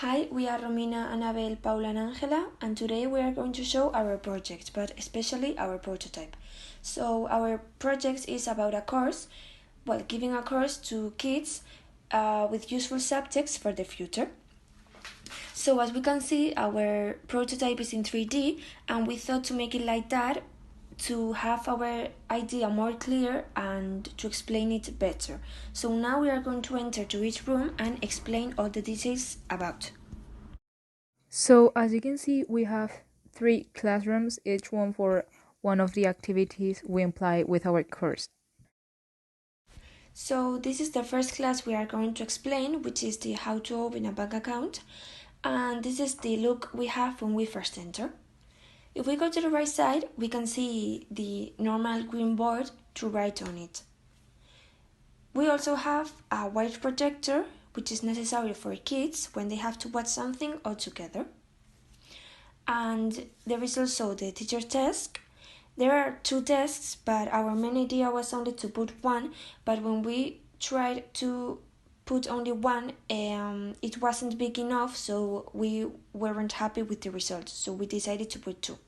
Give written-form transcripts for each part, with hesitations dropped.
Hi, we are Romina, Annabel, Paula, and Angela, and today we are going to show our project, but especially our prototype. So, our project is about a course, giving a course to kids with useful subjects for the future. So, as we can see, our prototype is in 3D, and we thought to make it like that to have our idea more clear and to explain it better. So now we are going to enter to each room and explain all the details about. So as you can see, we have 3 classrooms, each one for one of the activities we imply with our course. So this is the first class we are going to explain, which is the how to open a bank account. And this is the look we have when we first enter. If we go to the right side, we can see the normal green board to write on it. We also have a white projector, which is necessary for kids when they have to watch something all together. And there is also the teacher's desk. There are 2 desks, but our main idea was only to put one, but when we tried to put only one, it wasn't big enough, so we weren't happy with the result, so we decided to put 2.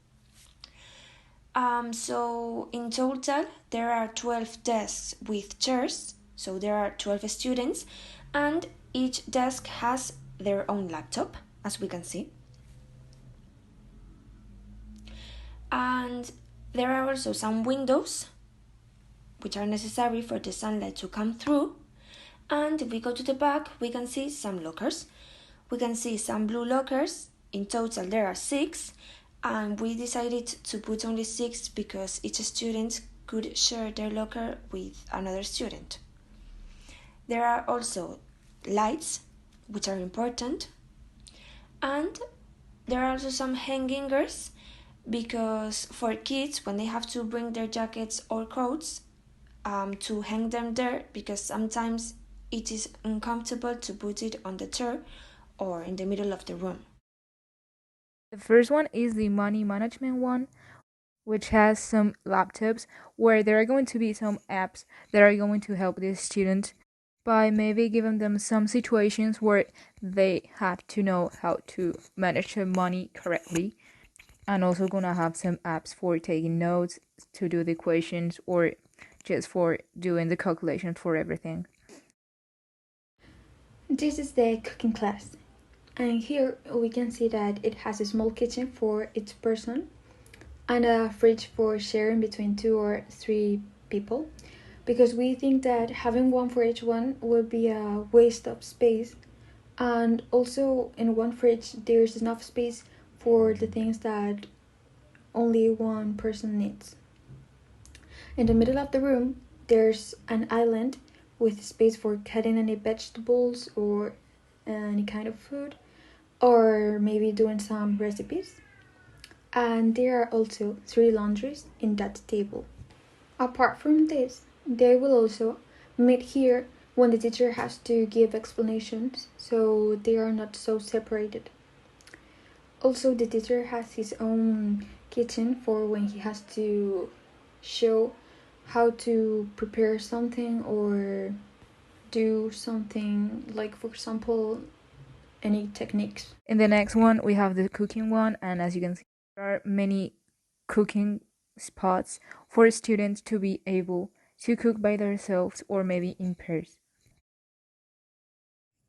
So in total, there are 12 desks with chairs, so there are 12 students, and each desk has their own laptop, as we can see. And there are also some windows which are necessary for the sunlight to come through. And if we go to the back, we can see some lockers. We can see some blue lockers. In total, there are 6, and we decided to put only 6 because each student could share their locker with another student. There are also lights, which are important, and there are also some hangingers because for kids, when they have to bring their jackets or coats, to hang them there, because sometimes it is uncomfortable to put it on the chair or in the middle of the room. The first one is the money management one, which has some laptops where there are going to be some apps that are going to help the student by maybe giving them some situations where they have to know how to manage their money correctly, and also gonna have some apps for taking notes, to do the equations, or just for doing the calculations for everything. This is the cooking class, and here we can see that it has a small kitchen for each person and a fridge for sharing between 2 or 3 people, because we think that having one for each one would be a waste of space, and also in one fridge there's enough space for the things that only one person needs. In the middle of the room there's an island with space for cutting any vegetables or any kind of food, or maybe doing some recipes. And there are also 3 laundries in that table. Apart from this, they will also meet here when the teacher has to give explanations, so they are not so separated. Also, the teacher has his own kitchen for when he has to show how to prepare something or do something, like for example any techniques. In the next one, we have the cooking one, and as you can see, there are many cooking spots for students to be able to cook by themselves or maybe in pairs.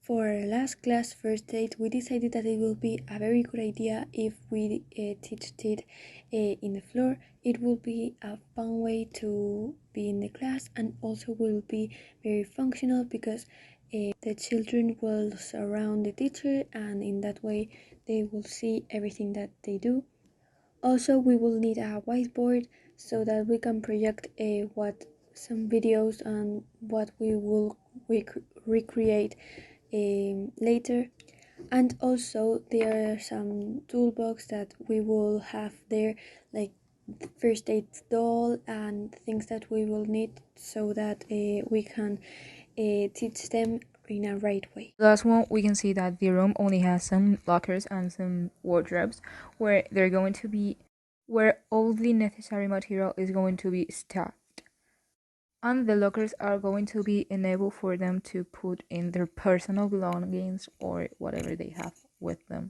For our last class, first aid, we decided that it will be a very good idea if we teach it in the floor. It will be a fun way to be in the class, and also will be very functional because the children will surround the teacher, and in that way they will see everything that they do. Also, we will need a whiteboard so that we can project what some videos and what we will recreate later. And also there are some toolbox that we will have there, like the first aid doll and things that we will need so that we can teach them in a right way. Last one, we can see that the room only has some lockers and some wardrobes where they're going to be, where all the necessary material is going to be stacked. And the lockers are going to be enabled for them to put in their personal belongings or whatever they have with them.